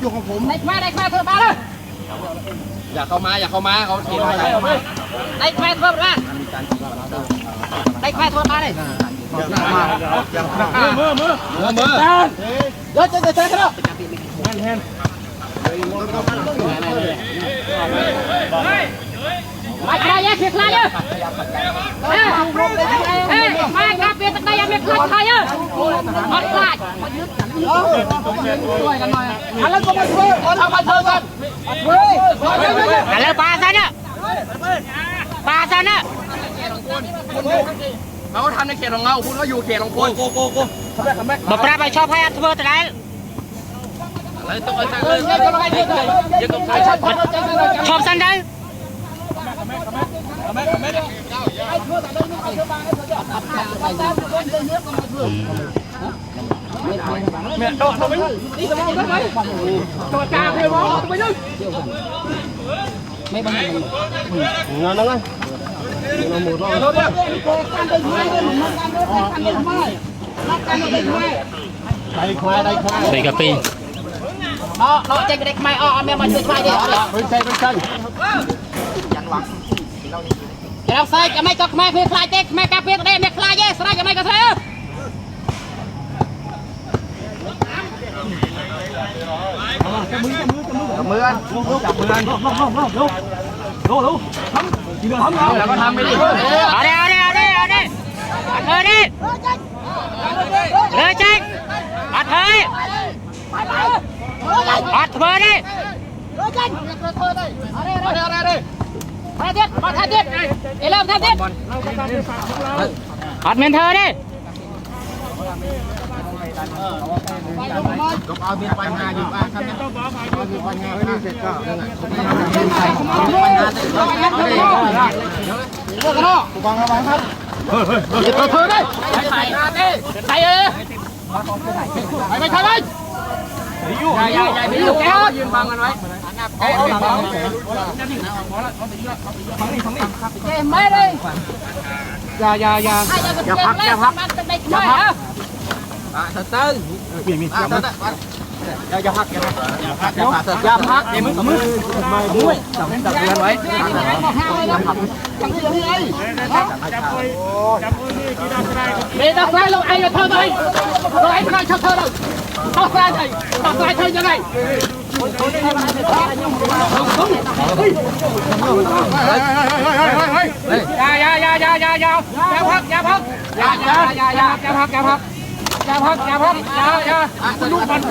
อยู่ของผมได้แม่เธอมาเลยอย่าเข้ามาเขาเขียนอะไรได้แม่เธอมาได้แม่เธอมาเลยมือเดี๋ยวจะเซ็นแล้วมาใครแยกเสียใครเยอะมาคาเฟ่ตะไคร้ยังไม่คลาดใครเยอะหมดคลาดช่วยกันหน่อยอะไรก็มาช่วยคนทำมาเชิญกันอะไรปลาซะเนี่ยปลาซะเนี่ยเขาทำในเขตของเราคุณก็อยู่เขตของคุณบอกปลาไปชอบให้อัตเบอร์แต่ไหนเลยต้องเอาใจเลยยังต้องใช้ชอบสันได้แม่โดดลงไปนี่สมองได้ไหมตัวกลางเลยมองไปเลยไม่บังคับงานนั่งไงเราหมดแล้วใส่กะปิเราใจกระเด็กไม่อ้อแม่มาช่วยใครดิไม่ใช่ยันหวังเราใส่จะไม่ก็แม่เพื่อคลายเด็กแม่กาเพื่อได้แม่คลายเยสไรจะไม่ก็เสียจับมือจับมือกันแล้วก็ทำไปดิเอาดิเลยเจ๊อัดเฮ้ยอัดเบอร์ดิมาทันดิเริ่มทันดิอัดเมนเธอดิก็เอามีปัญหาอยู่บ้างครับเอามีปัญหาไว้นี่เสร็จก็นั่นแหละเลิกกันเนาะวางครับเดี๋ยวเธอได้ใส่ไปใช่ไหมใหญ่ไปอยู่แก้วยืนบังกันไว้เอาหลังเจ๊ไม่เลยอย่าพักมันเป็นเด็กไม่ฮะเติ้งมีอย่าพักมือจับเงินไว้เดี๋ยวตักไล่ลงไอ้เธอเลยลงไอ้ทนายชอบเธอเลยตักไล่เธอยังไงอย่าพัก